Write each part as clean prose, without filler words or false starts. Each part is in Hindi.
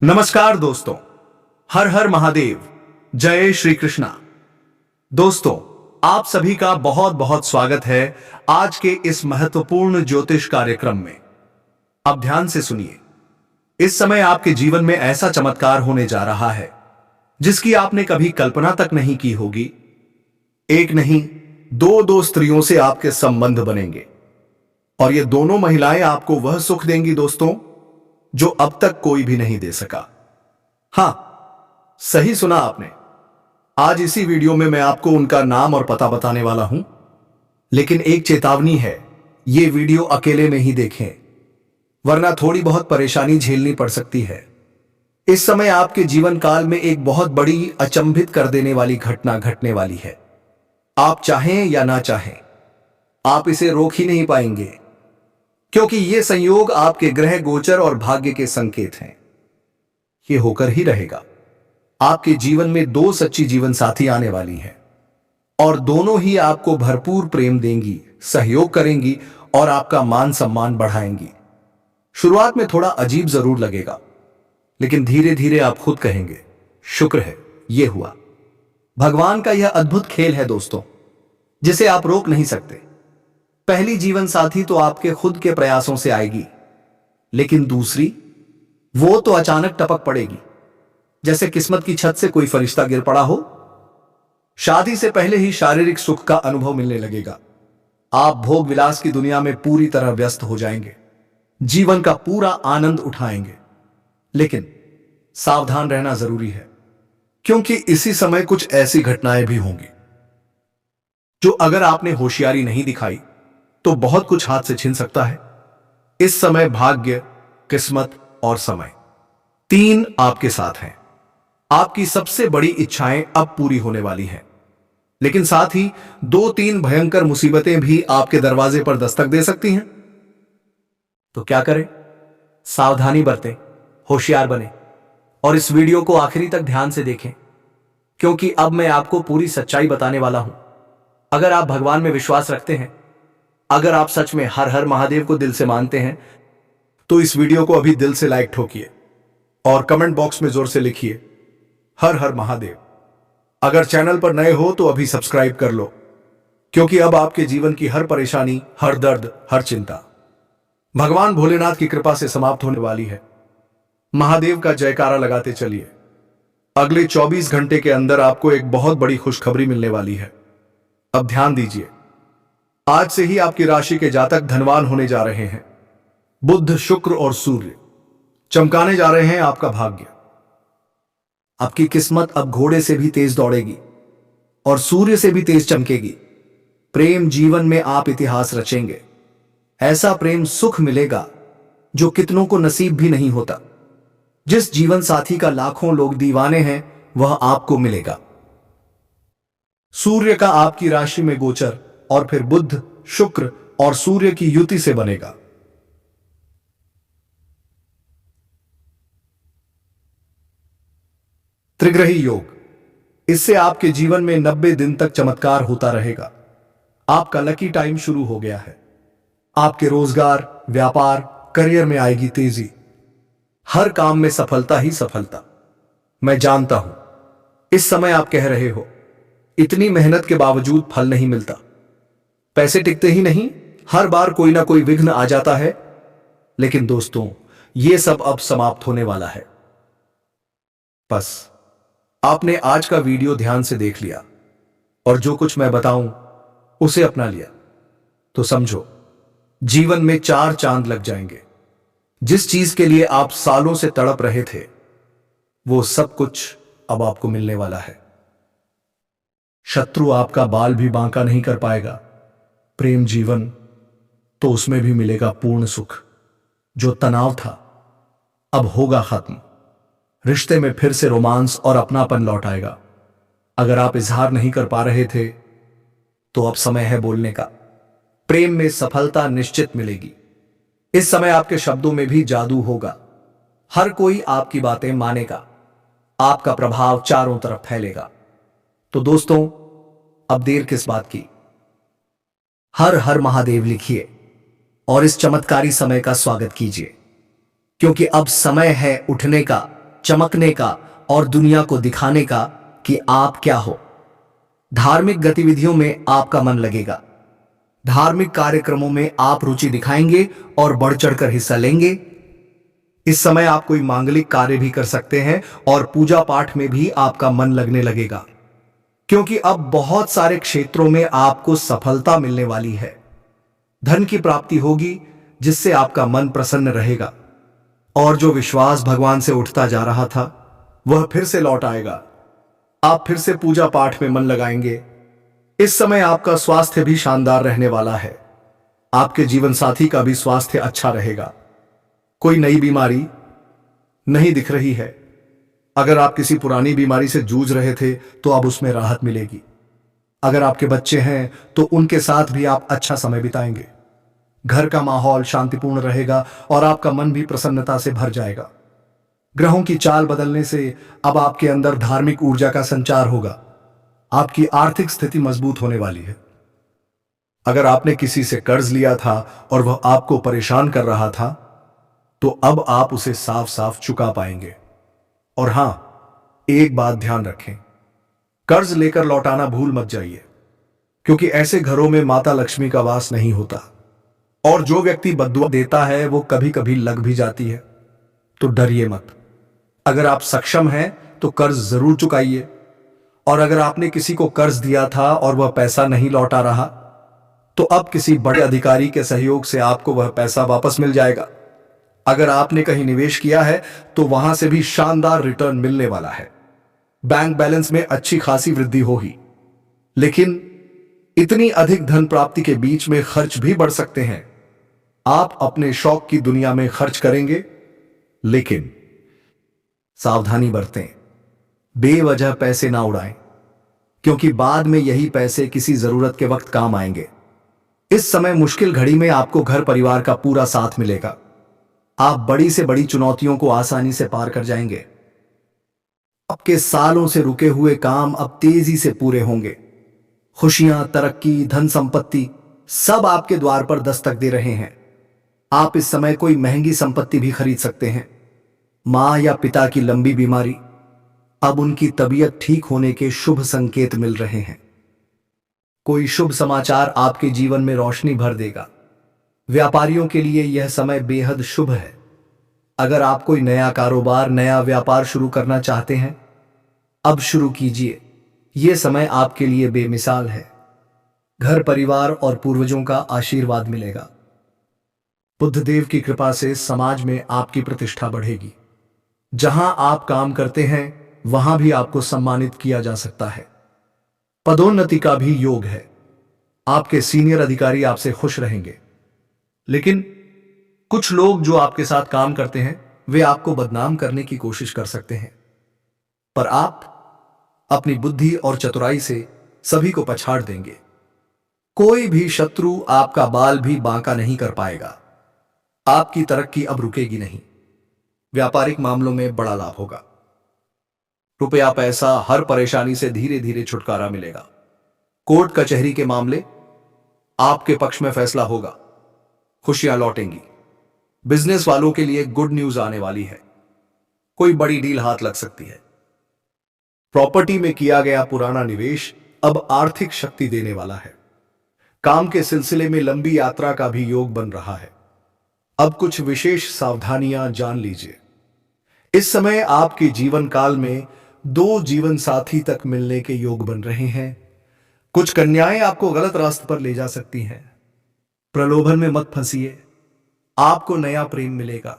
नमस्कार दोस्तों। हर हर महादेव। जय श्री कृष्णा। दोस्तों, आप सभी का बहुत बहुत स्वागत है आज के इस महत्वपूर्ण ज्योतिष कार्यक्रम में। अब ध्यान से सुनिए। इस समय आपके जीवन में ऐसा चमत्कार होने जा रहा है जिसकी आपने कभी कल्पना तक नहीं की होगी। एक नहीं, दो स्त्रियों से आपके संबंध बनेंगे और ये दोनों महिलाएं आपको वह सुख देंगी दोस्तों, जो अब तक कोई भी नहीं दे सका। हां, सही सुना आपने। आज इसी वीडियो में मैं आपको उनका नाम और पता बताने वाला हूं। लेकिन एक चेतावनी है, यह वीडियो अकेले में ही देखें, वरना थोड़ी बहुत परेशानी झेलनी पड़ सकती है। इस समय आपके जीवन काल में एक बहुत बड़ी अचंभित कर देने वाली घटना घटने वाली है। आप चाहें या ना चाहें, आप इसे रोक ही नहीं पाएंगे, क्योंकि यह संयोग आपके ग्रह गोचर और भाग्य के संकेत हैं। यह होकर ही रहेगा। आपके जीवन में दो सच्ची जीवन साथी आने वाली हैं और दोनों ही आपको भरपूर प्रेम देंगी, सहयोग करेंगी और आपका मान सम्मान बढ़ाएंगी। शुरुआत में थोड़ा अजीब जरूर लगेगा, लेकिन धीरे धीरे आप खुद कहेंगे, शुक्र है यह हुआ। भगवान का यह अद्भुत खेल है दोस्तों, जिसे आप रोक नहीं सकते। पहली जीवन साथी तो आपके खुद के प्रयासों से आएगी, लेकिन दूसरी, वो तो अचानक टपक पड़ेगी, जैसे किस्मत की छत से कोई फरिश्ता गिर पड़ा हो। शादी से पहले ही शारीरिक सुख का अनुभव मिलने लगेगा। आप भोग विलास की दुनिया में पूरी तरह व्यस्त हो जाएंगे, जीवन का पूरा आनंद उठाएंगे। लेकिन सावधान रहना जरूरी है, क्योंकि इसी समय कुछ ऐसी घटनाएं भी होंगी जो अगर आपने होशियारी नहीं दिखाई तो बहुत कुछ हाथ से छिन सकता है। इस समय भाग्य, किस्मत और समय तीन आपके साथ हैं। आपकी सबसे बड़ी इच्छाएं अब पूरी होने वाली हैं, लेकिन साथ ही दो तीन भयंकर मुसीबतें भी आपके दरवाजे पर दस्तक दे सकती हैं। तो क्या करें? सावधानी बरतें, होशियार बने और इस वीडियो को आखिरी तक ध्यान से देखें, क्योंकि अब मैं आपको पूरी सच्चाई बताने वाला हूं। अगर आप भगवान में विश्वास रखते हैं, अगर आप सच में हर हर महादेव को दिल से मानते हैं, तो इस वीडियो को अभी दिल से लाइक ठोकिए और कमेंट बॉक्स में जोर से लिखिए, हर हर महादेव। अगर चैनल पर नए हो तो अभी सब्सक्राइब कर लो, क्योंकि अब आपके जीवन की हर परेशानी, हर दर्द, हर चिंता भगवान भोलेनाथ की कृपा से समाप्त होने वाली है। महादेव का जयकारा लगाते चलिए। अगले 24 घंटे के अंदर आपको एक बहुत बड़ी खुशखबरी मिलने वाली है। अब ध्यान दीजिए। आज से ही आपकी राशि के जातक धनवान होने जा रहे हैं। बुध, शुक्र और सूर्य चमकाने जा रहे हैं आपका भाग्य। आपकी किस्मत अब घोड़े से भी तेज दौड़ेगी और सूर्य से भी तेज चमकेगी। प्रेम जीवन में आप इतिहास रचेंगे। ऐसा प्रेम सुख मिलेगा जो कितनों को नसीब भी नहीं होता। जिस जीवन साथी का लाखों लोग दीवाने हैं, वह आपको मिलेगा। सूर्य का आपकी राशि में गोचर और फिर बुध, शुक्र और सूर्य की युति से बनेगा। त्रिग्रही योग। इससे आपके जीवन में 90 दिन तक चमत्कार होता रहेगा। आपका लकी टाइम शुरू हो गया है। आपके रोजगार, व्यापार, करियर में आएगी तेजी। हर काम में सफलता ही सफलता। मैं जानता हूं, इस समय आप कह रहे हो, इतनी मेहनत के बावजूद फल नहीं मिलता, पैसे टिकते ही नहीं, हर बार कोई ना कोई विघ्न आ जाता है। लेकिन दोस्तों, यह सब अब समाप्त होने वाला है। बस आपने आज का वीडियो ध्यान से देख लिया और जो कुछ मैं बताऊं उसे अपना लिया, तो समझो जीवन में 4 चांद लग जाएंगे। जिस चीज के लिए आप सालों से तड़प रहे थे, वो सब कुछ अब आपको मिलने वाला है। शत्रु आपका बाल भी बांका नहीं कर पाएगा। प्रेम जीवन, तो उसमें भी मिलेगा पूर्ण सुख। जो तनाव था, अब होगा खत्म। रिश्ते में फिर से रोमांस और अपनापन लौट आएगा। अगर आप इजहार नहीं कर पा रहे थे, तो अब समय है बोलने का। प्रेम में सफलता निश्चित मिलेगी। इस समय आपके शब्दों में भी जादू होगा। हर कोई आपकी बातें मानेगा। आपका प्रभाव चारों तरफ फैलेगा। तो दोस्तों, अब देर किस बात की? हर हर महादेव लिखिए और इस चमत्कारी समय का स्वागत कीजिए, क्योंकि अब समय है उठने का, चमकने का और दुनिया को दिखाने का कि आप क्या हो। धार्मिक गतिविधियों में आपका मन लगेगा। धार्मिक कार्यक्रमों में आप रुचि दिखाएंगे और बढ़ चढ़कर हिस्सा लेंगे। इस समय आप कोई मांगलिक कार्य भी कर सकते हैं और पूजा पाठ में भी आपका मन लगने लगेगा, क्योंकि अब बहुत सारे क्षेत्रों में आपको सफलता मिलने वाली है। धन की प्राप्ति होगी जिससे आपका मन प्रसन्न रहेगा और जो विश्वास भगवान से उठता जा रहा था वह फिर से लौट आएगा। आप फिर से पूजा पाठ में मन लगाएंगे। इस समय आपका स्वास्थ्य भी शानदार रहने वाला है। आपके जीवन साथी का भी स्वास्थ्य अच्छा रहेगा। कोई नई बीमारी नहीं दिख रही है। अगर आप किसी पुरानी बीमारी से जूझ रहे थे तो अब उसमें राहत मिलेगी। अगर आपके बच्चे हैं तो उनके साथ भी आप अच्छा समय बिताएंगे। घर का माहौल शांतिपूर्ण रहेगा और आपका मन भी प्रसन्नता से भर जाएगा। ग्रहों की चाल बदलने से अब आपके अंदर धार्मिक ऊर्जा का संचार होगा। आपकी आर्थिक स्थिति मजबूत होने वाली है। अगर आपने किसी से कर्ज लिया था और वह आपको परेशान कर रहा था तो अब आप उसे साफ साफ चुका पाएंगे। और हां, एक बात ध्यान रखें, कर्ज लेकर लौटाना भूल मत जाइए, क्योंकि ऐसे घरों में माता लक्ष्मी का वास नहीं होता और जो व्यक्ति बद्दुआ देता है वो कभी कभी लग भी जाती है। तो डरिए मत। अगर आप सक्षम हैं तो कर्ज जरूर चुकाइए, और अगर आपने किसी को कर्ज दिया था और वह पैसा नहीं लौटा रहा तो अब किसी बड़े अधिकारी के सहयोग से आपको वह पैसा वापस मिल जाएगा। अगर आपने कहीं निवेश किया है तो वहां से भी शानदार रिटर्न मिलने वाला है। बैंक बैलेंस में अच्छी खासी वृद्धि होगी, लेकिन इतनी अधिक धन प्राप्ति के बीच में खर्च भी बढ़ सकते हैं। आप अपने शौक की दुनिया में खर्च करेंगे, लेकिन सावधानी बरतें। बेवजह पैसे ना उड़ाएं, क्योंकि बाद में यही पैसे किसी जरूरत के वक्त काम आएंगे। इस समय मुश्किल घड़ी में आपको घर परिवार का पूरा साथ मिलेगा। आप बड़ी से बड़ी चुनौतियों को आसानी से पार कर जाएंगे। आपके सालों से रुके हुए काम अब तेजी से पूरे होंगे। खुशियां, तरक्की, धन संपत्ति सब आपके द्वार पर दस्तक दे रहे हैं। आप इस समय कोई महंगी संपत्ति भी खरीद सकते हैं। मां या पिता की लंबी बीमारी, अब उनकी तबीयत ठीक होने के शुभ संकेत मिल रहे हैं। कोई शुभ समाचार आपके जीवन में रोशनी भर देगा। व्यापारियों के लिए यह समय बेहद शुभ है। अगर आप कोई नया कारोबार, नया व्यापार शुरू करना चाहते हैं, अब शुरू कीजिए। यह समय आपके लिए बेमिसाल है। घर परिवार और पूर्वजों का आशीर्वाद मिलेगा। बुद्धदेव की कृपा से समाज में आपकी प्रतिष्ठा बढ़ेगी। जहां आप काम करते हैं वहां भी आपको सम्मानित किया जा सकता है। पदोन्नति का भी योग है। आपके सीनियर अधिकारी आपसे खुश रहेंगे, लेकिन कुछ लोग जो आपके साथ काम करते हैं वे आपको बदनाम करने की कोशिश कर सकते हैं, पर आप अपनी बुद्धि और चतुराई से सभी को पछाड़ देंगे। कोई भी शत्रु आपका बाल भी बांका नहीं कर पाएगा। आपकी तरक्की अब रुकेगी नहीं। व्यापारिक मामलों में बड़ा लाभ होगा। रुपया पैसा, हर परेशानी से धीरे धीरे छुटकारा मिलेगा। कोर्ट कचहरी के मामले आपके पक्ष में फैसला होगा। खुशियां लौटेंगी। बिजनेस वालों के लिए गुड न्यूज आने वाली है। कोई बड़ी डील हाथ लग सकती है। प्रॉपर्टी में किया गया पुराना निवेश अब आर्थिक शक्ति देने वाला है। काम के सिलसिले में लंबी यात्रा का भी योग बन रहा है। अब कुछ विशेष सावधानियां जान लीजिए। इस समय आपके जीवन काल में 2 जीवन साथी तक मिलने के योग बन रहे हैं। कुछ कन्याएं आपको गलत रास्ते पर ले जा सकती हैं। प्रलोभन में मत फंसिए। आपको नया प्रेम मिलेगा।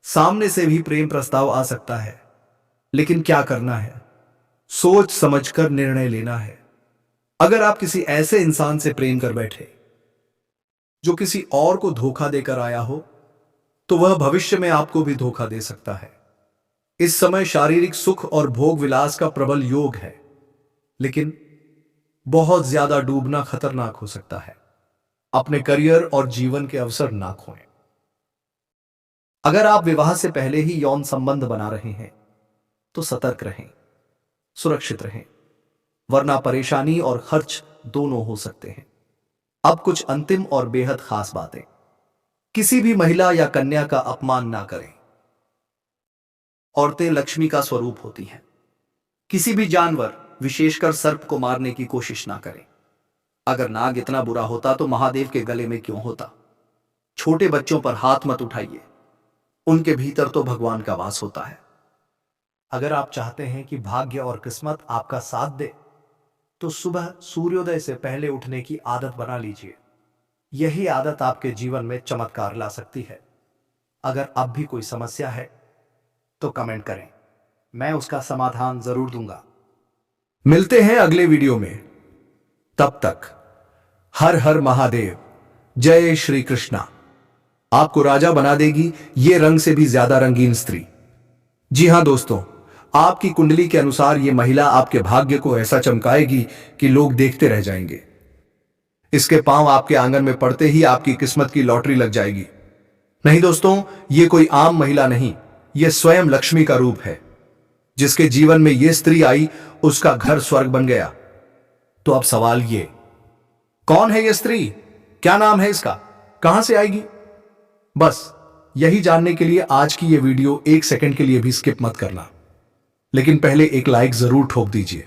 सामने से भी प्रेम प्रस्ताव आ सकता है, लेकिन क्या करना है, सोच समझकर निर्णय लेना है। अगर आप किसी ऐसे इंसान से प्रेम कर बैठे जो किसी और को धोखा देकर आया हो, तो वह भविष्य में आपको भी धोखा दे सकता है। इस समय शारीरिक सुख और भोग विलास का प्रबल योग है, लेकिन बहुत ज्यादा डूबना खतरनाक हो सकता है। अपने करियर और जीवन के अवसर ना खोएं। अगर आप विवाह से पहले ही यौन संबंध बना रहे हैं तो सतर्क रहें, सुरक्षित रहें, वरना परेशानी और खर्च दोनों हो सकते हैं। अब कुछ अंतिम और बेहद खास बातें। किसी भी महिला या कन्या का अपमान ना करें। औरतें लक्ष्मी का स्वरूप होती हैं। किसी भी जानवर, विशेषकर सर्प को मारने की कोशिश ना करें। अगर नाग इतना बुरा होता तो महादेव के गले में क्यों होता। छोटे बच्चों पर हाथ मत उठाइए, उनके भीतर तो भगवान का वास होता है। अगर आप चाहते हैं कि भाग्य और किस्मत आपका साथ दे तो सुबह सूर्योदय से पहले उठने की आदत बना लीजिए। यही आदत आपके जीवन में चमत्कार ला सकती है। अगर अब भी कोई समस्या है तो कमेंट करें, मैं उसका समाधान जरूर दूंगा। मिलते हैं अगले वीडियो में। तब तक हर हर महादेव, जय श्री कृष्णा। आपको राजा बना देगी ये रंग से भी ज्यादा रंगीन स्त्री। जी हां दोस्तों, आपकी कुंडली के अनुसार ये महिला आपके भाग्य को ऐसा चमकाएगी कि लोग देखते रह जाएंगे। इसके पांव आपके आंगन में पड़ते ही आपकी किस्मत की लॉटरी लग जाएगी। नहीं दोस्तों, ये कोई आम महिला नहीं, ये स्वयं लक्ष्मी का रूप है। जिसके जीवन में ये स्त्री आई उसका घर स्वर्ग बन गया। तो अब सवाल ये, कौन है ये स्त्री, क्या नाम है इसका, कहां से आएगी? बस यही जानने के लिए आज की ये वीडियो 1 सेकंड के लिए भी स्किप मत करना। लेकिन पहले एक लाइक जरूर ठोक दीजिए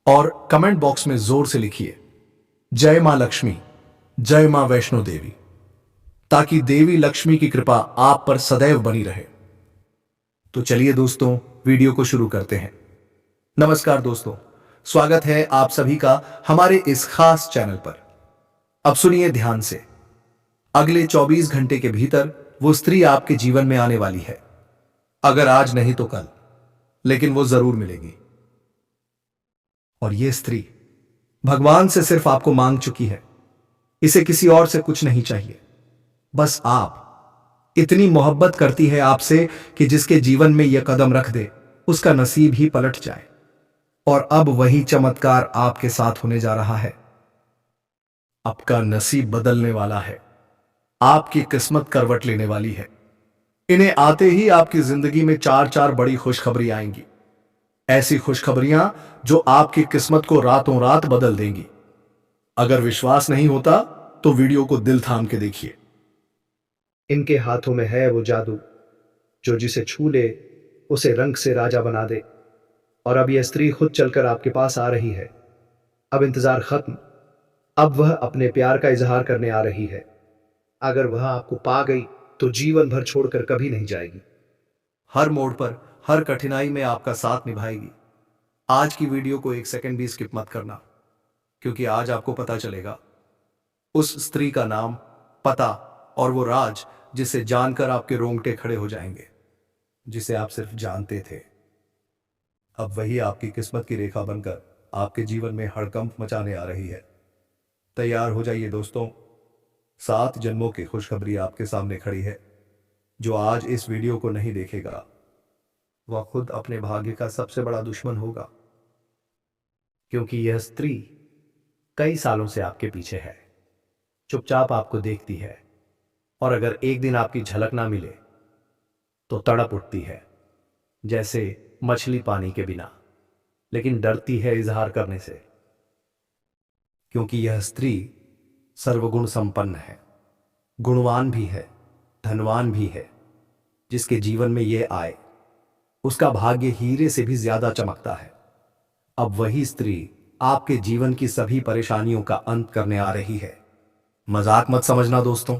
और कमेंट बॉक्स में जोर से लिखिए, जय मां लक्ष्मी, जय मां वैष्णो देवी, ताकि देवी लक्ष्मी की कृपा आप पर सदैव बनी रहे। तो चलिए दोस्तों, वीडियो को शुरू करते हैं। नमस्कार दोस्तों, स्वागत है आप सभी का हमारे इस खास चैनल पर। अब सुनिए ध्यान से। अगले 24 घंटे के भीतर वो स्त्री आपके जीवन में आने वाली है। अगर आज नहीं तो कल, लेकिन वो जरूर मिलेगी। और ये स्त्री भगवान से सिर्फ आपको मांग चुकी है। इसे किसी और से कुछ नहीं चाहिए, बस आप। इतनी मोहब्बत करती है आपसे कि जिसके जीवन में यह कदम रख दे उसका नसीब ही पलट जाए। और अब वही चमत्कार आपके साथ होने जा रहा है। आपका नसीब बदलने वाला है, आपकी किस्मत करवट लेने वाली है। इन्हें आते ही आपकी जिंदगी में 4 बड़ी खुशखबरी आएंगी। ऐसी खुशखबरियां जो आपकी किस्मत को रातों रात बदल देंगी। अगर विश्वास नहीं होता तो वीडियो को दिल थाम के देखिए। इनके हाथों में है वो जादू जो जिसे छू ले उसे रंग से राजा बना दे। और अब यह स्त्री खुद चलकर आपके पास आ रही है। अब इंतजार खत्म, अब वह अपने प्यार का इजहार करने आ रही है। अगर वह आपको पा गई तो जीवन भर छोड़कर कभी नहीं जाएगी। हर मोड़ पर, हर कठिनाई में आपका साथ निभाएगी। आज की वीडियो को 1 सेकंड भी स्किप मत करना, क्योंकि आज आपको पता चलेगा उस स्त्री का नाम, पता और वो राज जिसे जानकर आपके रोंगटे खड़े हो जाएंगे, जिसे आप सिर्फ जानते थे। अब वही आपकी किस्मत की रेखा बनकर आपके जीवन में हड़कंप मचाने आ रही है। तैयार हो जाइए दोस्तों, 7 जन्मों की खुशखबरी आपके सामने खड़ी है। जो आज इस वीडियो को नहीं देखेगा वह खुद अपने भाग्य का सबसे बड़ा दुश्मन होगा, क्योंकि यह स्त्री कई सालों से आपके पीछे है, चुपचाप आपको देखती है। और अगर एक दिन आपकी झलक ना मिले तो तड़प उठती है, जैसे मछली पानी के बिना, लेकिन डरती है इजहार करने से, क्योंकि यह स्त्री सर्वगुण संपन्न है, गुणवान भी है, धनवान भी है। जिसके जीवन में यह आए उसका भाग्य हीरे से भी ज्यादा चमकता है। अब वही स्त्री आपके जीवन की सभी परेशानियों का अंत करने आ रही है। मजाक मत समझना दोस्तों,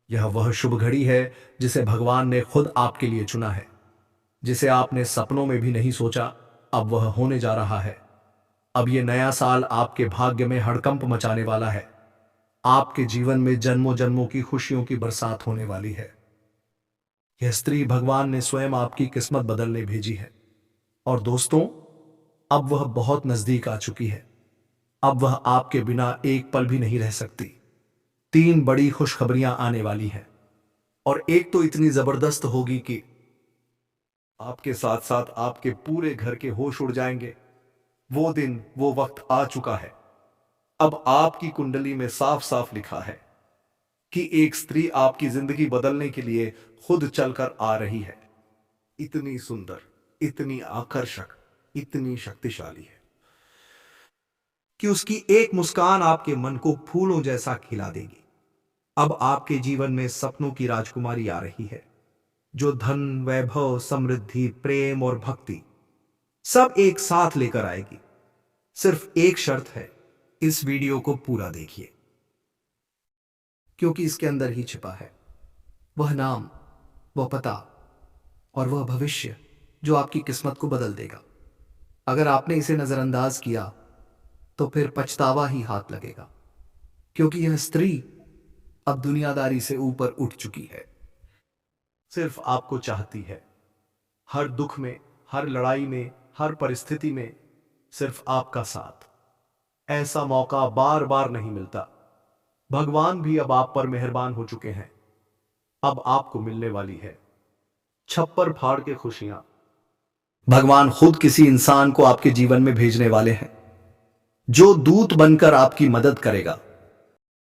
यह वह शुभ घड़ी है जिसे भगवान ने खुद आपके लिए चुना है। जिसे आपने सपनों में भी नहीं सोचा, अब वह होने जा रहा है। अब यह नया साल आपके भाग्य में हड़कंप मचाने वाला है। आपके जीवन में जन्मों जन्मों की खुशियों की बरसात होने वाली है। यह स्त्री भगवान ने स्वयं आपकी किस्मत बदलने भेजी है। और दोस्तों, अब वह बहुत नजदीक आ चुकी है। अब वह आपके बिना एक पल भी नहीं रह सकती। 3 बड़ी खुशखबरियां आने वाली हैं, और एक तो इतनी जबरदस्त होगी कि आपके साथ साथ आपके पूरे घर के होश उड़ जाएंगे। वो दिन, वो वक्त आ चुका है। अब आपकी कुंडली में साफ साफ लिखा है कि एक स्त्री आपकी जिंदगी बदलने के लिए खुद चलकर आ रही है। इतनी सुंदर, इतनी आकर्षक, इतनी शक्तिशाली है कि उसकी एक मुस्कान आपके मन को फूलों जैसा खिला देगी। अब आपके जीवन में सपनों की राजकुमारी आ रही है। जो धन, वैभव, समृद्धि, प्रेम और भक्ति सब एक साथ लेकर आएगी। सिर्फ एक शर्त है, इस वीडियो को पूरा देखिए, क्योंकि इसके अंदर ही छिपा है वह नाम, वह पता और वह भविष्य जो आपकी किस्मत को बदल देगा। अगर आपने इसे नजरअंदाज किया तो फिर पछतावा ही हाथ लगेगा, क्योंकि यह स्त्री अब दुनियादारी से ऊपर उठ चुकी है। सिर्फ आपको चाहती है, हर दुख में, हर लड़ाई में, हर परिस्थिति में सिर्फ आपका साथ। ऐसा मौका बार बार नहीं मिलता। भगवान भी अब आप पर मेहरबान हो चुके हैं। अब आपको मिलने वाली है छप्पर फाड़ के खुशियां। भगवान खुद किसी इंसान को आपके जीवन में भेजने वाले हैं जो दूत बनकर आपकी मदद करेगा।